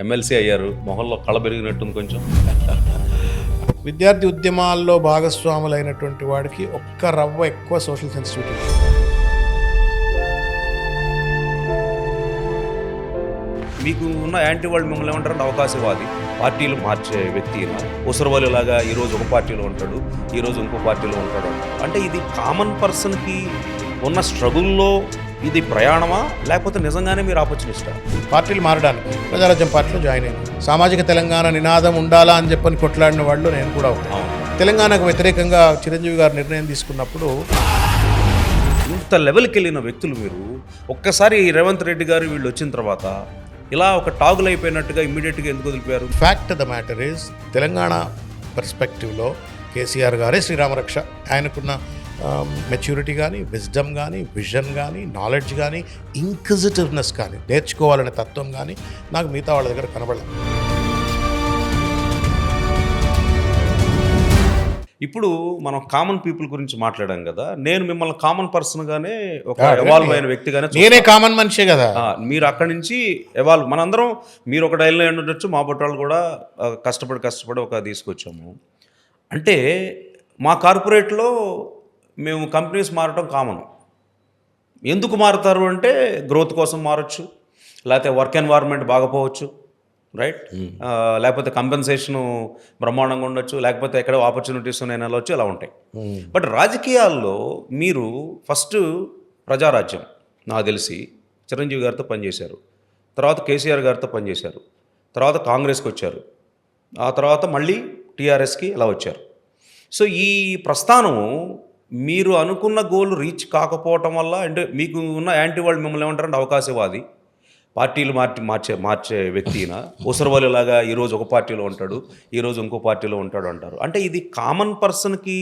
MLC అయ్యారు, మొహంలో కళ పెరిగినట్టుంది కొంచెం. విద్యార్థి ఉద్యమాల్లో భాగస్వాములైనటువంటి వాడికి ఒక్క రవ్వ ఎక్కువ సోషల్ సెన్సిటివిటీ. మీకు ఉన్న యాంటీ వాళ్ళు మిమ్మల్ని ఏమంటారంటే అవకాశవాది, పార్టీలు మార్చే వ్యక్తి. ఉసరవల్లిలాగా ఈరోజు ఒక పార్టీలో ఉంటాడు, ఈరోజు ఇంకో పార్టీలో ఉంటాడు అంటారు. అంటే ఇది కామన్ పర్సన్కి ఉన్న స్ట్రగుల్లో ఇది ప్రయాణమా, లేకపోతే నిజంగానే మీరు ఆపర్చునిస్టా? పార్టీలు మారడానికి ప్రజారాజ్యం పార్టీలో జాయిన్ అయ్యాను. సామాజిక తెలంగాణ నినాదం ఉండాలా అని చెప్పని కొట్లాడిన వాళ్ళు నేను కూడా అవుతాను. తెలంగాణకు వ్యతిరేకంగా చిరంజీవి గారు నిర్ణయం తీసుకున్నప్పుడు ఇంత లెవెల్కి వెళ్ళిన వ్యక్తులు మీరు ఒక్కసారి రేవంత్ రెడ్డి గారు వీళ్ళు వచ్చిన తర్వాత ఇలా ఒక టాగులు అయిపోయినట్టుగా ఇమ్మీడియట్గా ఎందుకు వదిలిపోయారు? Fact the matter is, Telangana పర్స్పెక్టివ్లో కేసీఆర్ గారే శ్రీరామరక్ష. ఆయనకున్న మెచ్యూరిటీ కానీ, విజ్డమ్ కానీ, విజన్ కానీ, నాలెడ్జ్ కానీ, ఇంక్విజిటివ్నెస్ కానీ, నేర్చుకోవాలనే తత్వం కానీ నాకు మిగతా వాళ్ళ దగ్గర కనబడలేదు. ఇప్పుడు మనం కామన్ పీపుల్ గురించి మాట్లాడాం కదా, నేను మిమ్మల్ని కామన్ పర్సన్గానే ఒక ఎవాల్వ్ అయిన వ్యక్తిగానే నేనే కామన్ మనిషే కదా. మీరు అక్కడి నుంచి ఎవాల్వ్, మనందరం మీరు ఒక డైల్లో ఉండొచ్చు, మా బొట్టాలు కూడా కష్టపడి ఒక తీసుకొచ్చాము. అంటే మా కార్పొరేట్లో మేము కంపెనీస్ మారటం కామన్. ఎందుకు మారుతారు అంటే గ్రోత్ కోసం మారచ్చు, లేకపోతే వర్క్ ఎన్వైర్న్మెంట్ బాగపోవచ్చు, రైట్, లేకపోతే కంపెన్సేషను బ్రహ్మాండంగా ఉండొచ్చు, లేకపోతే ఎక్కడ ఆపర్చునిటీస్ నేను వెళ్ళవచ్చు, ఇలా ఉంటాయి. బట్ రాజకీయాల్లో మీరు ఫస్ట్ ప్రజారాజ్యం నాకు తెలిసి చిరంజీవి గారితో పనిచేశారు, తర్వాత కేసీఆర్ గారితో పనిచేశారు, తర్వాత కాంగ్రెస్కి వచ్చారు, ఆ తర్వాత మళ్ళీ టీఆర్ఎస్కి ఇలా వచ్చారు. సో ఈ ప్రస్థానం మీరు అనుకున్న గోల్ రీచ్ కాకపోవటం వల్ల, అంటే మీకు ఉన్న యాంటీ వాళ్ళు మిమ్మల్ని ఏమంటారంటే అవకాశవాది, పార్టీలు మార్చే వ్యక్తిన ఉసరవల్లిలాగా ఈరోజు ఒక పార్టీలో ఉంటాడు, ఈరోజు ఇంకో పార్టీలో ఉంటాడు అంటారు. అంటే ఇది కామన్ పర్సన్కి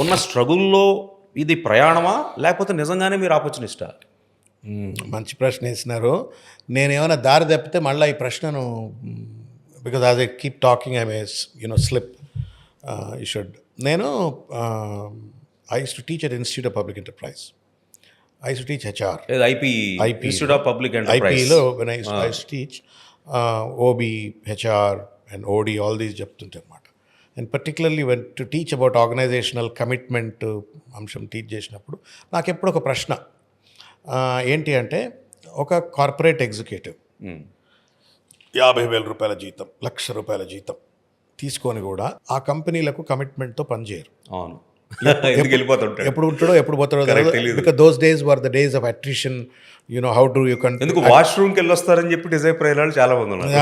ఉన్న స్ట్రగుల్లో ఇది ప్రయాణమా, లేకపోతే నిజంగానే మీరు ఆపర్చునిస్టా? మంచి ప్రశ్న వేసినారు. నేనేమైనా దారి తప్పితే మళ్ళీ ఈ ప్రశ్నను, because as I keep talking I may slip. You should. నేను I used to teach at Institute of Public Enterprise. I used to teach HR. IP, Institute of Public Enterprise. IP lo when I used to teach OB, HR and OD, all these చెప్తుంటారు అన్నమాట. And particularly when to teach about organizational commitment అంశం teach చేసినప్పుడు నాకు ఎప్పుడు ఒక ప్రశ్న ఏంటి అంటే, ఒక కార్పొరేట్ ఎగ్జిక్యూటివ్ 50,000 రూపాయల జీతం, ₹1,00,000 జీతం తీసుకొని కూడా ఆ కంపెనీలకు కమిట్మెంట్తో పనిచేయరు. అవును. ఎందుకు వెళ్ళిపోతుంటాడు, ఎప్పుడు ఉంటాడో ఎప్పుడు పోతాడో తెలియదు. Because those days were the days of attrition. How do you can, ఎందుకు వాష్రూమ్కి వెళ్ళి వస్తారని చెప్పి డిజైన్ ప్రయాణాలు చాలా మంది ఉన్నారు.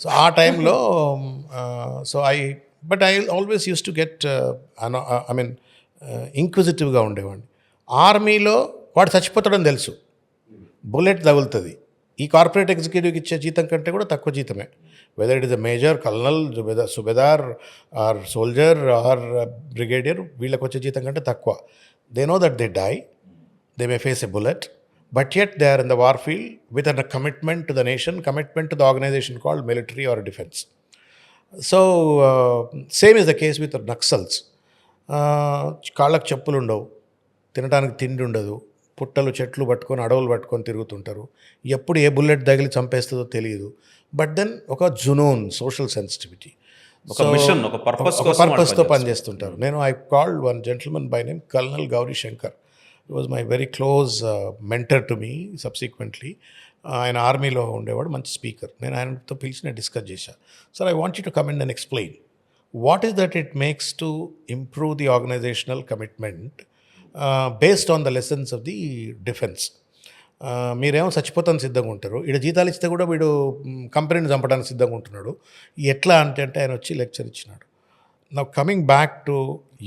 సో ఆ టైంలో but I always use to get ఇంక్విజిటివ్గా ఉండేవాడిని. ఆర్మీలో వాడు చచ్చిపోతాడని తెలుసు, బుల్లెట్ తగులుతుంది. ఈ కార్పొరేట్ ఎగ్జిక్యూటివ్కి ఇచ్చే జీతం కంటే కూడా తక్కువ జీతమే. Whether it is a major, colonel, subedar or soldier or brigadier, వీళ్ళకి వచ్చే జీతం కంటే తక్కువ. They know that they die, they may face a bullet, but yet they are in the war field with an commitment to the nation, commitment to the organisation called military or defence. So same is the case with Naxals. కాళ్ళకు చెప్పులు ఉండవు, తినడానికి తిండి ఉండదు, పుట్టలు చెట్లు పట్టుకొని అడవులు పట్టుకొని తిరుగుతుంటారు. ఎప్పుడు ఏ బుల్లెట్ తగిలి చంపేస్తుందో తెలియదు. బట్ దెన్ ఒక జునూన్, సోషల్ సెన్సిటివిటీ, ఒక మిషన్, ఒక పర్పస్తో పనిచేస్తుంటారు. నేను I called one gentleman by name colonel Gauri Shankar. He was my very close mentor to me subsequently. ఆయన ఆర్మీలో ఉండేవాడు, మంచి స్పీకర్. నేను ఆయనతో పిలిచి నేను డిస్కస్ చేశాను. Sir, I want you to come in and explain what is that it makes to improve the organisational commitment based on the lessons of the defence. మీరేమో చచ్చిపోతాను సిద్ధంగా ఉంటారు, వీడు జీతాలు ఇస్తే కూడా వీడు కంపెనీని చంపడానికి సిద్ధంగా ఉంటున్నాడు. ఎట్లా అంటే ఆయన వచ్చి లెక్చర్ ఇచ్చినాడు. Now coming back to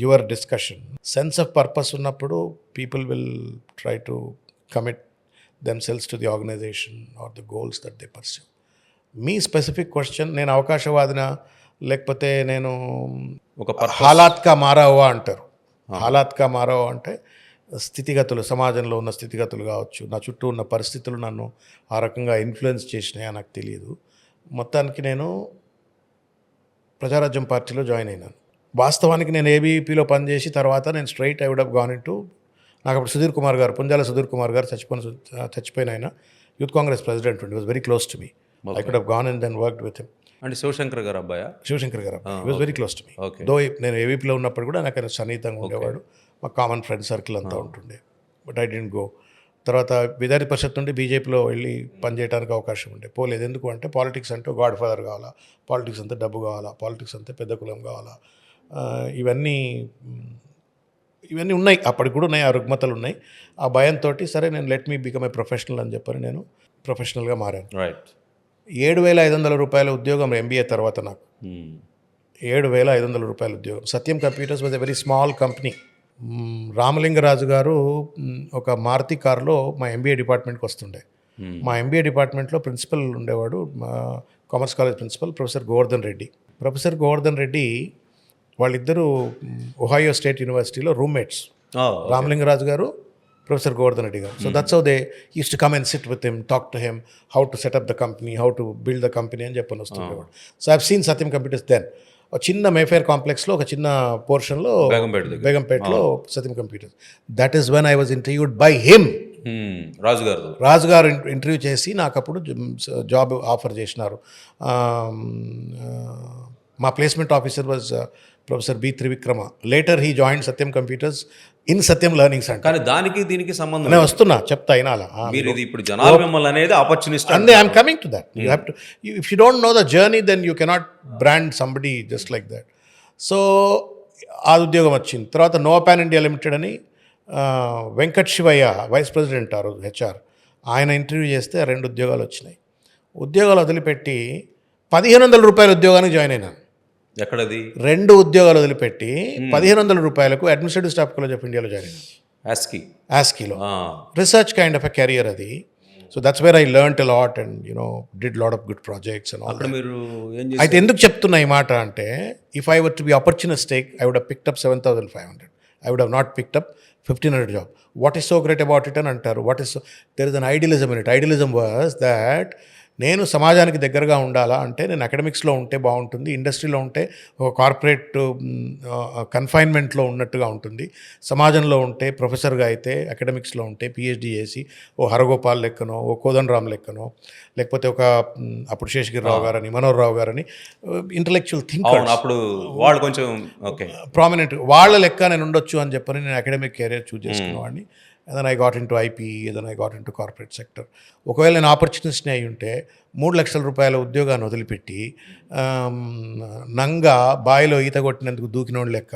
your discussion, sense of purpose ఉన్నప్పుడు people will try to commit themselves to the organisation or the goals that they pursue. మీ స్పెసిఫిక్ క్వశ్చన్, నేను అవకాశవాదినా లేకపోతే నేను ఒక హాలాత్కా మారావా అంటారు. హాలాత్కా మారావా అంటే స్థితిగతులు, సమాజంలో ఉన్న స్థితిగతులు కావచ్చు, నా చుట్టూ ఉన్న పరిస్థితులు నన్ను ఆ రకంగా ఇన్ఫ్లుయెన్స్ చేసినాయా నాకు తెలియదు. మొత్తానికి నేను ప్రజారాజ్యం పార్టీలో జాయిన్ అయినాను. వాస్తవానికి నేను ఏబీపీలో పనిచేసి తర్వాత నేను straight I would have gone into, నాకు అప్పుడు సుధీర్ కుమార్ గారు, పుంజాల సుధీర్ కుమార్ గారు చచ్చిపోయిన ఆయన, యూత్ కాంగ్రెస్ ప్రెసిడెంట్ ఉండి, was very close to me. I could have gone and then worked with him. అంటే శివశంకర్ గారు అబ్బాయా? శివశంకర్ గారు ఈ was very close to me. Okay. Though నేను ఏవీపీలో ఉన్నప్పుడు కూడా నాకు ఆయన సన్నిహితంగా ఉండేవాడు. మా కామన్ ఫ్రెండ్ సర్కిల్ అంతా ఉంటుండే. But I didn't go. తర్వాత విధాన పరిషత్ నుండి బీజేపీలో వెళ్ళి పనిచేయడానికి అవకాశం ఉండే, పోలేదు. ఎందుకు అంటే పాలిటిక్స్ అంటే గాడ్ ఫాదర్ కావాలా, పాలిటిక్స్ అంతే డబ్బు కావాలా, పాలిటిక్స్ అంతే పెద్ద కులం కావాలా, ఇవన్నీ ఉన్నాయి, అప్పటికి కూడా ఉన్నాయి, ఆ రుగ్మతలు ఉన్నాయి. ఆ భయంతో సరే నేను let me become a professional అని చెప్పని నేను ప్రొఫెషనల్గా మారాను. రైట్. 7,500 రూపాయల ఉద్యోగం ఎంబీఏ తర్వాత నాకు. 7,500 రూపాయల ఉద్యోగం. Satyam computers was a very small company. Ramalingaraju గారు ఒక మారుతి కారులో మా ఎంబీఏ డిపార్ట్మెంట్కి వస్తుండే. మా ఎంబీఏ డిపార్ట్మెంట్లో ప్రిన్సిపల్ ఉండేవాడు, మా commerce college principal professor Govardhan Reddy. Professor Govardhan Reddy వాళ్ళిద్దరూ ఒహాయో స్టేట్ యూనివర్సిటీలో రూమ్మేట్స్. రామలింగరాజు గారు, ప్రొఫెసర్ గోవర్ధన్ రెడ్డి గారు. So that's how they use to come and sit with him, talk to him, how to set up the company, how to build the company అని చెప్పని వస్తుండేవాడు. So I have seen Satyam computers then. ఒక చిన్న Mayfair కాంప్లెక్స్లో ఒక చిన్న పోర్షన్లో బేగంపేటలో Satyam computers. That is when I was interviewed by him. Raju గారు ఇంటర్వ్యూ చేసి నాకు అప్పుడు జాబ్ ఆఫర్ చేసినారు. మా placement officer was professor B Trivikrama. Later he join Satyam computers in Satyam learning centre. కానీ దానికి దీనికి సంబంధం నేను వస్తున్నా చెప్తా అయినాలా. మీరు ఇది ఇప్పుడు జనాలు మిమ్మల్ని అనేది opportunist and I'm coming to that. You have to, if you don't know the journey then you cannot brand somebody just like that. So ఆ ఉద్యోగం వచ్చింది. తర్వాత నోవా పాన్ ఇండియా లిమిటెడ్ అని వెంకట్ శివయ్య వైస్ ప్రెసిడెంట్ ఆ రోజు హెచ్ఆర్, ఆయన interview చేస్తే 2 ఉద్యోగాలు వచ్చినాయి. ఉద్యోగాలు వదిలిపెట్టి 1,500 రూపాయల ఉద్యోగానికి జాయిన్ అయినాను. ఎక్కడది? 2 ఉద్యోగాలు వదిలిపెట్టి 1,500 రూపాయలకు అడ్మినిస్ట్రేటివ్ స్టాఫ్ కాలేజ్ ఆఫ్ ఇండియాలో జాయిన్ అయినాను. ఆస్కీలో research kind of a career అది. So that's where I learned a lot and did lot of good projects and all. అయితే ఎందుకు చెప్తున్నా ఈ మాట అంటే, if I were to be opportunistic I would have picked up 7,500. I would have not picked up 1,500 job. What is so great about it అని అంటారు. There is an idealism in it. Idealism was that నేను సమాజానికి దగ్గరగా ఉండాలా అంటే నేను అకాడమిక్స్లో ఉంటే బాగుంటుంది, ఇండస్ట్రీలో ఉంటే ఒక కార్పొరేట్ కన్ఫైన్మెంట్లో ఉన్నట్టుగా ఉంటుంది, సమాజంలో ఉంటే ప్రొఫెసర్గా అయితే అకాడమిక్స్లో ఉంటే పిహెచ్డి చేసి ఓ హరగోపాల్ లెక్కనో, ఓ కోదండరామ్ లెక్కనో, లేకపోతే ఒక అప్పుడు శేషగిరిరావు గారని, మనోహర్ రావు గారని ఇంటలెక్చువల్ థింకర్స్, అప్పుడు వాళ్ళు కొంచెం ప్రామినెంట్ వాళ్ళ లెక్క నేను ఉండొచ్చు అని చెప్పని నేను అకాడమిక్ కెరియర్ చూజ్ చేసుకునేవాడిని. And then I got into IPE, then I got into corporate sector. ఒకవేళ నేను ఆపర్చునిస్ట్ని అయి ఉంటే 3 లక్షల రూపాయల ఉద్యోగాన్ని వదిలిపెట్టి నంగా బావిలో ఈత కొట్టినందుకు దూకినోడు లెక్క,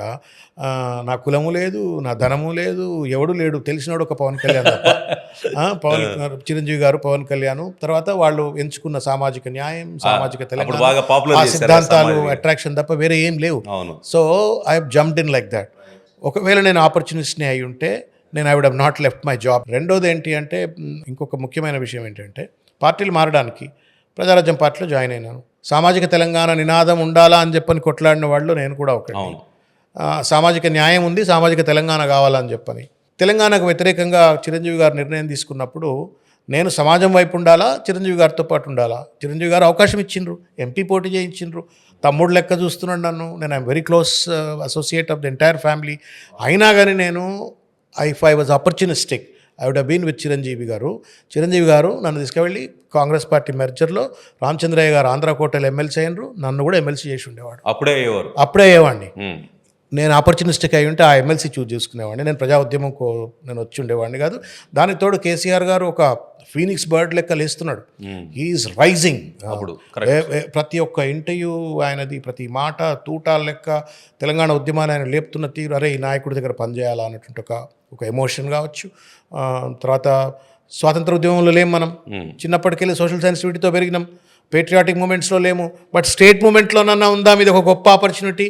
నా కులము లేదు, నా ధనము లేదు, ఎవడు లేడు, తెలిసినోడు ఒక పవన్ కళ్యాణ్ తప్ప. చిరంజీవి గారు, పవన్ కళ్యాణ్, తర్వాత వాళ్ళు ఎంచుకున్న సామాజిక న్యాయం, సామాజిక తెలంగాణ సిద్ధాంతాలు, అట్రాక్షన్ తప్ప వేరే ఏం లేవు. So I have jumped in like that. ఒకవేళ నేను ఆపర్చునిస్ట్ని అయి ఉంటే నేను I would have not left my job. రెండోది ఏంటి అంటే, ఇంకొక ముఖ్యమైన విషయం ఏంటంటే, పార్టీలు మారడానికి ప్రజారాజ్యం పార్టీలో జాయిన్ అయినాను. సామాజిక తెలంగాణ నినాదం ఉండాలా అని చెప్పని కొట్లాడిన వాళ్ళు నేను కూడా ఒకటి. సామాజిక న్యాయం ఉంది, సామాజిక తెలంగాణ కావాలని చెప్పని. తెలంగాణకు వ్యతిరేకంగా చిరంజీవి గారు నిర్ణయం తీసుకున్నప్పుడు నేను సమాజం వైపు ఉండాలా, చిరంజీవి గారితో పాటు ఉండాలా. చిరంజీవి గారు అవకాశం ఇచ్చిండ్రు, ఎంపీ పోటీ చేయించిండ్రు, తమ్ముడు లెక్క చూస్తున్నాడు నన్ను. నేను I'm very close associate of the entire family. అయినా కానీ నేను if I was opportunistic, I would have been with Chiranjeevi గారు. చిరంజీవి గారు నన్ను తీసుకువెళ్ళి కాంగ్రెస్ పార్టీ మెర్జర్లో రామచంద్రయ్య గారు ఆంధ్ర కోటలో ఎమ్మెల్సీ అయినరు, నన్ను కూడా ఎమ్మెల్సీ చేసి ఉండేవాడు. అప్పుడే అయ్యేవాడిని. నేను ఆపర్చునిస్టిక్ అయి ఉంటే ఆ ఎమ్మెల్సీ చూజ్ చేసుకునేవాడిని. నేను ప్రజా ఉద్యమం నేను వచ్చి ఉండేవాడిని కాదు. దానికి తోడు కేసీఆర్ గారు ఒక ఫీనిక్స్ బర్డ్ లెక్క లేస్తున్నాడు. He's rising. ప్రతి ఒక్క ఇంటర్వ్యూ ఆయనది, ప్రతి మాట తూటాల లెక్క తెలంగాణ ఉద్యమాన్ని ఆయన లేపుతున్న తీరు, అరే ఈ నాయకుడి దగ్గర పనిచేయాలా అన్నటువంటి ఒక ఎమోషన్ కావచ్చు. తర్వాత స్వాతంత్ర ఉద్యమంలో లేము మనం, చిన్నప్పటికెళ్ళి సోషల్ సెన్సిటివిటీతో పెరిగినాం, పేట్రియాటిక్ మూమెంట్స్లో లేము. బట్ స్టేట్ మూమెంట్లోనన్నా ఉందా, ఇది ఒక గొప్ప ఆపర్చునిటీ.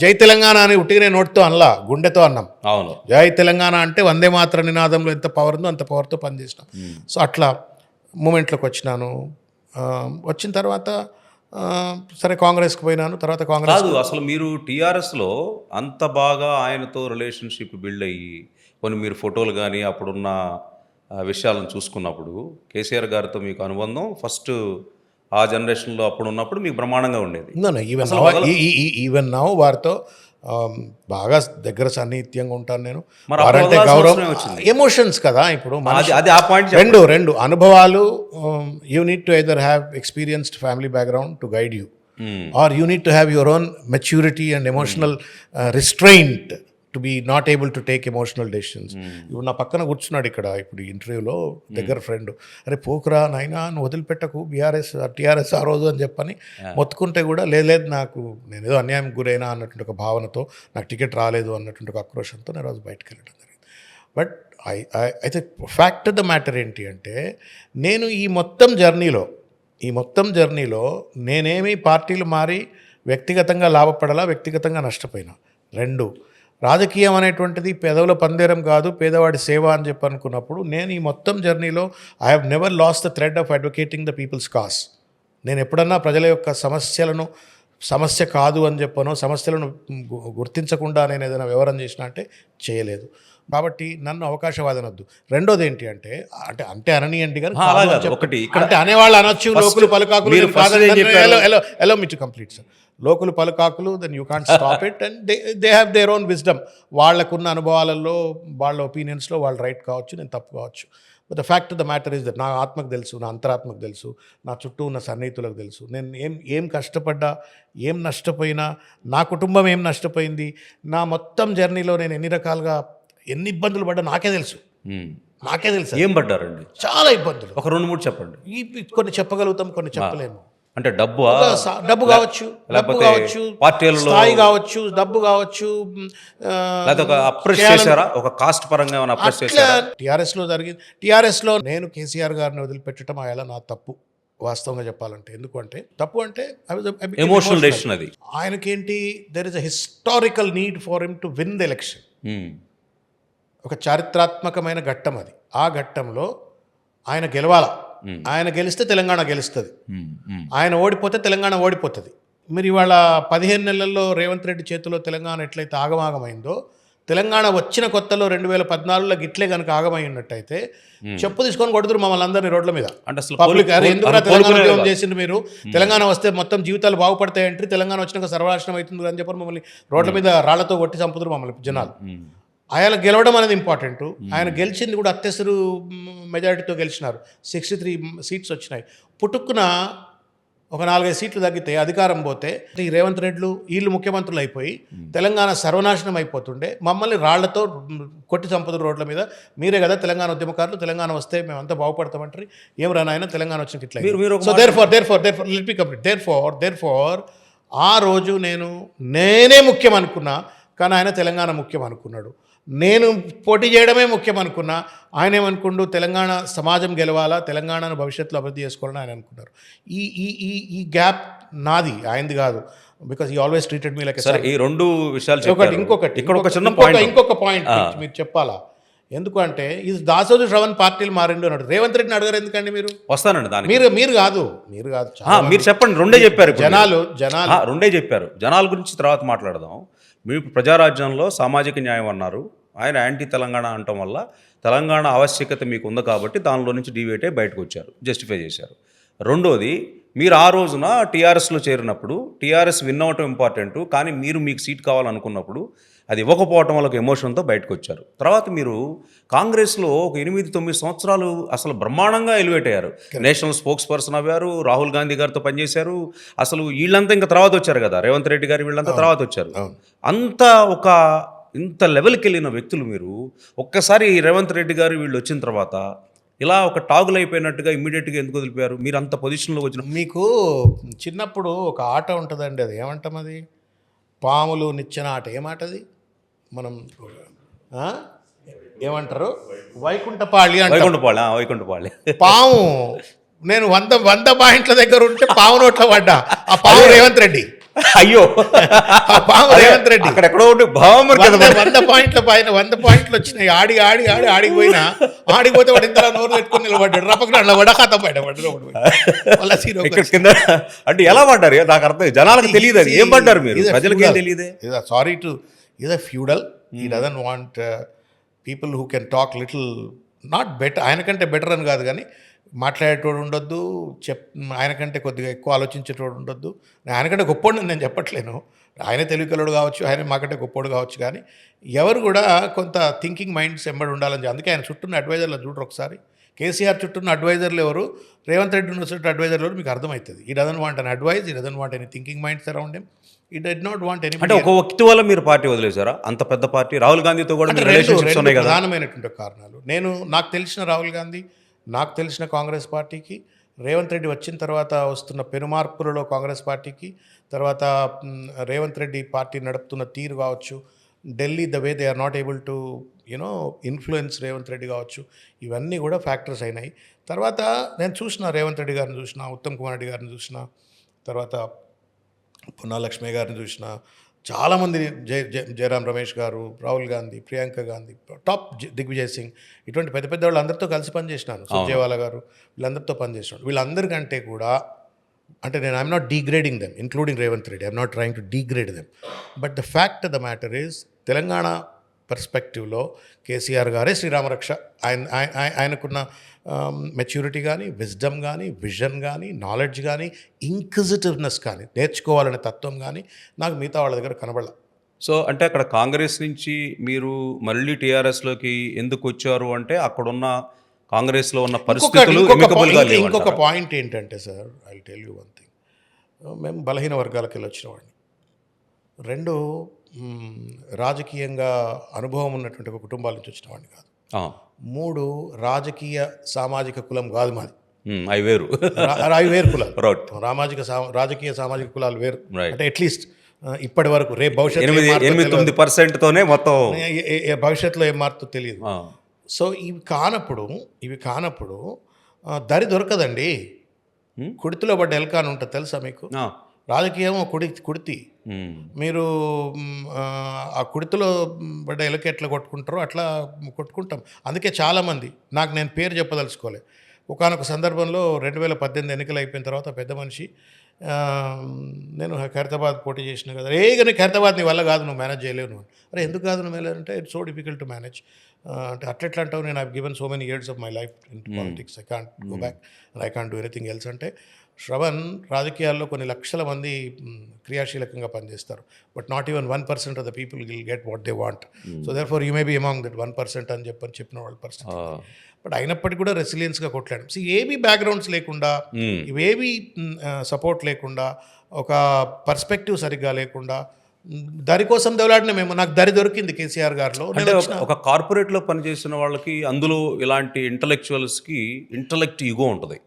జై తెలంగాణ అని ఉట్టిగానే నోటితో అనలా, గుండెతో అన్నాం. అవును, జై తెలంగాణ అంటే వందే మాత్ర నినాదంలో ఎంత పవర్ ఉందో అంత పవర్తో పనిచేసినాం. సో అట్లా మూమెంట్లోకి వచ్చినాను. వచ్చిన తర్వాత సరే కాంగ్రెస్కి పోయినాను. తర్వాత కాంగ్రెస్ అసలు మీరు టీఆర్ఎస్లో అంత బాగా ఆయనతో రిలేషన్షిప్ బిల్డ్ అయ్యి కొన్ని మీరు ఫోటోలు కానీ అప్పుడున్న విషయాలను చూసుకున్నప్పుడు కేసీఆర్ గారితో మీకు అనుబంధం ఫస్ట్ ఆ జనరేషన్లో అప్పుడు ఉన్నప్పుడు మీకు బ్రహ్మాండంగా ఉండేది. ఈవెన్ నౌ వారితో బాగా దగ్గర సన్నిహిత్యంగా ఉంటాను నేను. మరి అప్పుడు వారంటే వదలాల్సిన గౌరవం, అవసరమే వచ్చింది. ఎమోషన్స్ కదా ఇప్పుడు మనిషి. అది ఆ పాయింట్ రెండు అనుభవాలు. You need to either have experienced family background to guide you, or you need to have your own maturity and emotional restraint to be not able to take emotional decisions. ఇప్పుడు నా పక్కన కూర్చున్నాడు ఇక్కడ ఇప్పుడు ఈ ఇంటర్వ్యూలో దగ్గర ఫ్రెండ్, అరే పోకురా నాయనా నువ్వు వదిలిపెట్టకు టీఆర్ఎస్ ఆ రోజు అని చెప్పని మొత్తుకుంటే కూడా లేదు నాకు నేను ఏదో అన్యాయం గురైనా అన్నటువంటి ఒక భావనతో, నాకు టికెట్ రాలేదు అన్నటువంటి ఒక ఆక్రోషంతో నేను రోజు బయటకు వెళ్ళడం జరిగింది. బట్ అయితే ఫ్యాక్ట్ ఆఫ్ ద మ్యాటర్ ఏంటి అంటే, నేను ఈ మొత్తం జర్నీలో నేనేమి పార్టీలు మారి వ్యక్తిగతంగా లాభపడాలా, వ్యక్తిగతంగా నష్టపోయినా. రెండు, రాజకీయం అనేటువంటిది పెదవుల పందేరం కాదు, పేదవాడి సేవ అని చెప్పి అనుకున్నప్పుడు నేను ఈ మొత్తం జర్నీలో I have never lost the thread of advocating the people's cause. నేను ఎప్పుడన్నా ప్రజల యొక్క సమస్య కాదు అని చెప్పనో, సమస్యలను గుర్తించకుండా నేను ఏదైనా వివరణ చేసినా అంటే చేయలేదు. కాబట్టి నన్ను అవకాశవాదనొద్దు. రెండోది ఏంటి అంటే అంటే అననీయండి కానీ ఒకటి అంటే అనేవాళ్ళు అనొచ్చు, లోకులు పలుకాకులు. Allow me to complete sir. లోకులు పలుకాకులు, then you can't stop it, and they have their own wisdom. వాళ్ళకున్న అనుభవాలలో, వాళ్ళ ఒపీనియన్స్లో వాళ్ళు రైట్ కావచ్చు, నేను తప్పు కావచ్చు. But the fact of the matter is that నా ఆత్మకు తెలుసు, నా అంతరాత్మకు తెలుసు, నా చుట్టూ ఉన్న సన్నిహితులకు తెలుసు, నేను ఏం కష్టపడ్డా, ఏం నష్టపోయినా, నా కుటుంబం ఏం నష్టపోయింది, నా మొత్తం జర్నీలో నేను ఎన్ని రకాలుగా ఎన్ని ఇబ్బందులు పడ్డా నాకే తెలుసు. ఏం పడ్డారండి? చాలా ఇబ్బందులు. ఒక 2-3 చెప్పండి. కొన్ని చెప్పగలుగుతాం, కొన్ని చెప్పలేము. అంటే డబ్బు కావచ్చు, పార్టీలలో స్థాయి కావచ్చు, డబ్బు కావచ్చు, ఒక కాస్ట్ పరంగా ఏమైనా అప్రెస్ చేశారా? టీఆర్ఎస్లో జరిగింది. టీఆర్ఎస్లో నేను కేసీఆర్ గారిని వదిలిపెట్టడం అలా నా తప్పు, వాస్తవంగా చెప్పాలంటే. ఎందుకంటే తప్పు అంటే ఎమోషనల్ డెసిషన్ అది. ఆయనకేంటి, there is a historical need for him to win the election. ఒక చారిత్రాత్మకమైన ఘట్టం అది. ఆ ఘట్టంలో ఆయన గెలవాలా. ఆయన గెలిస్తే తెలంగాణ గెలుస్తుంది, ఆయన ఓడిపోతే తెలంగాణ ఓడిపోతుంది. మీరు ఇవాళ 15 నెలల్లో రేవంత్ రెడ్డి చేతిలో తెలంగాణ ఎట్లయితే ఆగమాగమైందో, తెలంగాణ వచ్చిన కొత్తలో 2014లో గిట్లే కనుక ఆగమై ఉన్నట్టయితే చెప్పు తీసుకొని కొడుతురు మమ్మల్ని అందరినీ రోడ్ల మీద. పబ్లిక్ ఎందుకు తెలంగాణ ఉద్యమం చేసింది మీరు, తెలంగాణ వస్తే మొత్తం జీవితాలు బాగుపడతాయంటే, తెలంగాణ వచ్చినాక సర్వనాశనం అవుతుంది అని చెప్పి మమ్మల్ని రోడ్ల మీద రాళ్లతో కొట్టి చంపుతురు మమ్మల్ని జనాలు. ఆయన గెలవడం అనేది ఇంపార్టెంట్. ఆయన గెలిచింది కూడా అత్యవసర మెజారిటీతో గెలిచినారు. 63 సీట్స్ వచ్చినాయి. పుట్టుక్కున ఒక 4-5 సీట్లు తగ్గితే అధికారం పోతే ఈ రేవంత్ రెడ్లు వీళ్ళు ముఖ్యమంత్రులు అయిపోయి తెలంగాణ సర్వనాశనం అయిపోతుండే. మమ్మల్ని రాళ్లతో కొట్టి చంపుతురు రోడ్ల మీద. మీరే కదా తెలంగాణ ఉద్యమకారులు, తెలంగాణ వస్తే మేమంతా బాగుపడతామంటారు. ఏం రానాయన తెలంగాణ వచ్చిన ఇట్లా. So let me complete. Therefore ఆ రోజు నేనే ముఖ్యం అనుకున్నా, కానీ ఆయన తెలంగాణ ముఖ్యం అనుకున్నాడు. నేను పోటీ చేయడమే ముఖ్యం అనుకున్నా, ఆయన ఏమనుకుండు, తెలంగాణ సమాజం గెలవాలా, తెలంగాణను భవిష్యత్తులో అభివృద్ధి చేసుకోవాలని ఆయన అనుకున్నారు. ఈ గ్యాప్ నాది, ఆయనది కాదు. బికాస్ ఈ ఆల్వేస్ ట్రీటెడ్ మీ లైక్. ఈ 2 విషయాలు ఇంకొక పాయింట్ మీరు చెప్పాలా. ఎందుకంటే ఇది దాసోజు శ్రవణ్ పార్టీలు మారిండు అన్నాడు. రేవంత్ రెడ్డిని అడగారు ఎందుకండి మీరు? వస్తానండి దానికి. మీరు కాదు మీరు చెప్పండి. 2 చెప్పారు జనాలు 2 చెప్పారు. జనాల గురించి తర్వాత మాట్లాడదాం. మీరు ప్రజారాజ్యంలో సామాజిక న్యాయం అన్నారు, ఆయన యాంటీ తెలంగాణ అనటం వల్ల తెలంగాణ ఆవశ్యకత మీకు ఉంది కాబట్టి దానిలో నుంచి డివేట్ అయ్యి బయటకు వచ్చారు, జస్టిఫై చేశారు. రెండోది, మీరు ఆ రోజున టీఆర్ఎస్లో చేరినప్పుడు టీఆర్ఎస్ విన్ అవటం ఇంపార్టెంట్, కానీ మీకు సీట్ కావాలనుకున్నప్పుడు అది ఇవ్వకపోవటం వల్ల ఒక ఎమోషన్తో బయటకు వచ్చారు. తర్వాత మీరు కాంగ్రెస్లో ఒక 8-9 సంవత్సరాలు అసలు బ్రహ్మాండంగా ఎలివేట్ అయ్యారు. నేషనల్ స్పోక్స్ పర్సన్ అయ్యారు, రాహుల్ గాంధీ గారితో పనిచేశారు. అసలు వీళ్ళంతా ఇంకా తర్వాత వచ్చారు కదా, రేవంత్ రెడ్డి గారు వీళ్ళంతా తర్వాత వచ్చారు. అంతా ఇంత లెవెల్కి వెళ్ళిన వ్యక్తులు మీరు ఒక్కసారి రేవంత్ రెడ్డి గారు వీళ్ళు వచ్చిన తర్వాత ఇలా ఒక టాగులు అయిపోయినట్టుగా ఇమ్మీడియట్గా ఎందుకు వదిలిపోయారు? మీరు అంత పొజిషన్లో వచ్చిన. మీకు చిన్నప్పుడు ఒక ఆట ఉంటుందండి, అది ఏమంటాం, అది పాములు నిచ్చెన ఆట. ఏమాటది మనం ఏమంటారు? వైకుంఠపాళి. వైకుంఠపాళి. పాము నేను 100 పాయింట్ల దగ్గర ఉంటే పాము నోట్లో పడ్డా. ఆ పాము రేవంత్ రెడ్డి. అయ్యో, ఆ పాము రేవంత్ రెడ్డి. అక్కడెక్కడో 100 పాయింట్ల పైన 100 పాయింట్లు వచ్చినాయి. ఆడిపోయినా ఆడిపోతే వాడు ఇంత నోరు పెట్టుకుని నిలబడ్డాడు. రపకడ వడఖాతం బయట పడ్డాడు. అంటే ఎలా పడ్డారు? నాకు అర్థం, జనాలకు తెలియదు అది ఏం పడ్డారు మీరు, ప్రజలకు ఏం తెలియదే. Is a feudal. He doesn't want people who can talk little not better, ఆయనకంటే బెటర్ అని కాదు కానీ మాట్లాడేటోడు ఉండొద్దు, ఆయనకంటే కొద్దిగా ఎక్కువ ఆలోచించేటోడు ఉండొద్దు. ఆయనకంటే గొప్పోడు నేను చెప్పట్లేను, ఆయన తెలివికలోడు కావచ్చు, ఆయన మాకంటే గొప్పోడు కావచ్చు, కానీ ఎవరు కూడా కొంత థింకింగ్ మైండ్స్ ఎంబడి ఉండాలని. అందుకే ఆయన చుట్టూన్న అడ్వైజర్లు చూడరు ఒకసారి. కేసీఆర్ చుట్టూన్న అడ్వైజర్లు ఎవరు, రేవంత్ రెడ్డి ఉన్న చుట్టూ అడ్వైజర్లు ఎవరు మీకు అర్థమవుతుంది. ఈ డజన్ వాంట్ అన్ అడ్వైజ్, ఈ doesn't want any thinking minds around him, ఈ డడ్ నాట్ వాంట్ ఎనీ. అంటే ఒక వ్యక్తి వల్ల మీరు పార్టీ వదిలేశారా? అంత పెద్ద పార్టీ రాహుల్ గాంధీతో కూడా అంటే రిలేషన్షిప్స్ ఉన్నాయి కదా. ప్రధానమైనటువంటి కారణాలు. నాకు తెలిసిన రాహుల్ గాంధీ, నాకు తెలిసిన కాంగ్రెస్ పార్టీకి, రేవంత్ రెడ్డి వచ్చిన తర్వాత వస్తున్న పెనుమార్పులలో కాంగ్రెస్ పార్టీకి, తర్వాత రేవంత్ రెడ్డి పార్టీ నడుపుతున్న తీరు కావచ్చు, Delhi the way they are not able to influence Revanth Reddy కావచ్చు, ఇవన్నీ కూడా ఫ్యాక్టర్స్ అయినాయి. తర్వాత నేను చూసిన రేవంత్ రెడ్డి గారిని చూసిన, ఉత్తమ్ కుమార్ రెడ్డి గారిని చూసిన, తర్వాత పున్నా లక్ష్మి గారిని చూసిన, చాలామంది జయరాం రమేష్ గారు, రాహుల్ గాంధీ, ప్రియాంక గాంధీ, టాప్ దిగ్విజయ్ సింగ్, ఇటువంటి పెద్ద పెద్ద వాళ్ళందరితో కలిసి పనిచేసినాను. సుర్జేవాలా గారు, వీళ్ళందరితో పనిచేసినాను. వీళ్ళందరికంటే కూడా అంటే నేను I'm not degrading them, including Revanth Reddy, I'm not trying to degrade them, but the fact of the matter is Telangana పర్స్పెక్టివ్లో కేసీఆర్ గారే శ్రీరామరక్ష. ఆయనకున్న మెచ్యూరిటీ కానీ, విజ్డమ్ కానీ, విజన్ కానీ, నాలెడ్జ్ కానీ, ఇంక్విజిటివ్నెస్ కానీ, నేర్చుకోవాలనే తత్వం కానీ నాకు మిగతా వాళ్ళ దగ్గర కనబడలే. సో అంటే అక్కడ కాంగ్రెస్ నుంచి మీరు మళ్ళీ టీఆర్ఎస్లోకి ఎందుకు వచ్చారు అంటే అక్కడున్న కాంగ్రెస్లో ఉన్న పరిస్థితులు ఇంకొక పాయింట్ ఏంటంటే sir, I tell you one thing, మేము బలహీన వర్గాలకు వెళ్ళి వచ్చిన వాడిని. రెండు, రాజకీయంగా అనుభవం ఉన్నటువంటి ఒక కుటుంబాల నుంచి వచ్చిన వాడిని కాదు. మూడు, రాజకీయ సామాజిక కులం కాదు మాది, అవి వేరు, అవి వేరు కులాలు. రాజకీయ సామాజిక కులాలు వేరు. అంటే అట్లీస్ట్ ఇప్పటి వరకు, రేపు భవిష్యత్తు 8-9%తోనే మొత్తం భవిష్యత్తులో ఏం మారుతుందో తెలియదు. సో ఇవి కానప్పుడు దరి దొరకదండి. కుడితిలో పడ్డ ఎలక అని ఉంటుంది తెలుసా మీకు? రాజకీయం కుడితి. మీరు ఆ కుడితిలో పడ్డ ఎలక ఎట్లా కొట్టుకుంటారో అట్లా కొట్టుకుంటాం. అందుకే చాలామంది, నేను పేరు చెప్పదలుచుకోలే, ఒకానొక సందర్భంలో 2018 ఎన్నికలు అయిపోయిన తర్వాత పెద్ద మనిషి, నేను ఖైరతాబాద్ పోటీ చేసిన కదా, కానీ ఖైరతాబాద్ నీ వల్ల కాదు, నువ్వు మేనేజ్ చేయలేవు. నువ్వు అరే ఎందుకు కాదు నువ్వు మేనేజ్ అంటే, it's so difficult to manage అంటే అట్లెట్లా అంటావు, నేను I given so many years of my life in politics, I can't go back and I can't do anything else. అంటే శ్రవణ్, రాజకీయాల్లో కొన్ని లక్షల మంది క్రియాశీలకంగా పనిచేస్తారు, but not even 1% of the people will get what they want. So therefore you may be among that 1% అని చెప్పిన వాళ్ళ పరిస్థితి. బట్ అయినప్పటికీ కూడా రెసిలియన్స్గా కొట్లాడాం. ఏవి బ్యాక్గ్రౌండ్స్ లేకుండా, ఇవేవి సపోర్ట్ లేకుండా, ఒక పర్స్పెక్టివ్ సరిగ్గా లేకుండా, దరి కోసం దెవలాడిన మేము. నాకు దరి దొరికింది కేసీఆర్ గారిలో. ఒక కార్పొరేట్లో పనిచేసిన వాళ్ళకి, అందులో ఇలాంటి ఇంటలెక్చువల్స్కి ఇంటలెక్ట్ ఈగో ఉంటుంది.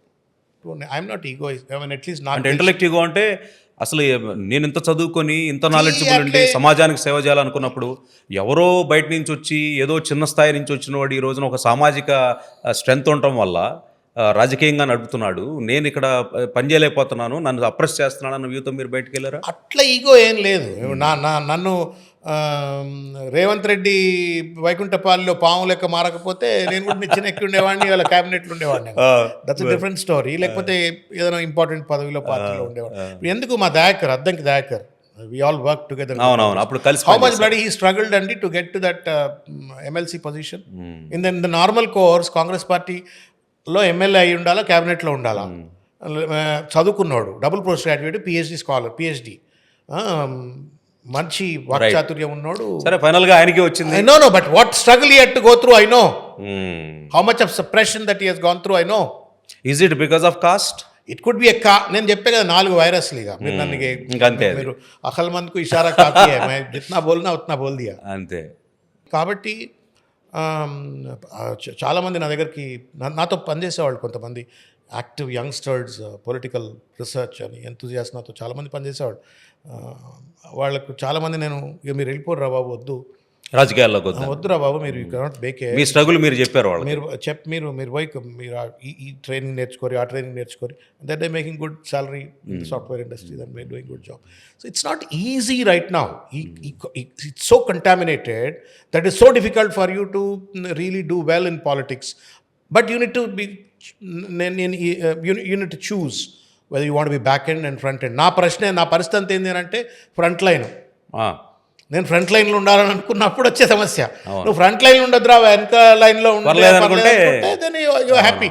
ఐఎమ్ నాట్ ఈగో, అట్లీస్ట్ నాకు అంటే ఇంటలెక్ట్ ఈగో అంటే అసలు నేను ఇంత చదువుకొని ఇంత నాలెడ్జబుల్ ఉండి సమాజానికి సేవ చేయాలనుకున్నప్పుడు, ఎవరో బయట నుంచి వచ్చి ఏదో చిన్న స్థాయి నుంచి వచ్చిన వాడు ఈ రోజున ఒక సామాజిక స్ట్రెంగ్త్ ఉండటం వల్ల రాజకీయంగా నడుపుతున్నాడు, నేను ఇక్కడ పనిచేయలేకపోతున్నాను, నన్ను అప్రెస్ చేస్తున్నాను అన్న వ్యూతో మీరు బయటకు వెళ్ళారా? అట్లా ఈగో ఏం లేదు. నన్ను రేవంత్ రెడ్డి వైకుంఠపాలిలో పాము లెక్క మారకపోతే నేను కూడా నిచ్చెన ఎక్కి ఉండేవాడిని, వాళ్ళ క్యాబినెట్లో ఉండేవాడిని. That's different story. లేకపోతే ఏదైనా ఇంపార్టెంట్ పదవిలో పార్టీలో ఉండేవాడు. ఎందుకు మా Dayakar, Addanki Dayakar, we all work together. అప్పుడు కలిసి how much bloody he struggled and to get to that MLC position. In the normal course, Congress పార్టీలో ఎమ్మెల్యే అయి ఉండాలా, క్యాబినెట్లో ఉండాలా, చదువుకున్నాడు, double post graduate, PhD scholar, PhD, మంచి వాక్చాతుర్యం ఉన్నాడు. సరే, ఫైనల్ గా ఆయనకి వచ్చింది. No but what struggle he had to go through, I know. How much of suppression that he has gone through, I know. Is it because of caste? It could be ఎ నేను చెప్పే కదా 4 వైరస్లు. ఇక మీరు నన్ను మీరు అఖల్ మంద్కు ఇషారా కాకి జిత్నా బోల్నా ఉత్నా బోల్ దియా అంతే. కాబట్టి చాలామంది నా దగ్గరికి నాతో పనిచేసేవాళ్ళు, కొంతమంది యాక్టివ్ యంగ్స్టర్స్, పొలిటికల్ రీసెర్చ్ అని ఎంతూజియాస్ట్ నాతో చాలామంది పనిచేసేవాళ్ళు. వాళ్ళకు చాలామంది నేను, ఇక మీరు వెళ్ళిపోరు రా బాబు, రాజకీయాల్లోకి వద్దురా బాబు, మీరు మీ స్ట్రగుల్ మీరు చెప్పారు వాళ్ళు, మీరు పోయి మీరు ఈ ట్రైనింగ్ నేర్చుకోరి, ఆ ట్రైనింగ్ నేర్చుకోరి, that they making good salary in software industry, that may doing good job. So it's not easy right now. It's so contaminated that is so difficult for you to really do well in politics. But you need to be you need to choose whether you want be back end and front end. నా పరిస్థితి ఏంటి అంటే front line. నేను front లైన్లో ఉండాలని అనుకున్నప్పుడు వచ్చే సమస్య. నువ్వు ఫ్రంట్ లైన్లో ఉండదురా, వెనక లైన్లో పర్లేదు అనుకుంటే then you happy,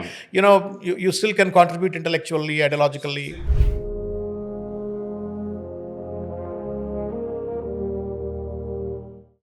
you still can contribute intellectually, ideologically.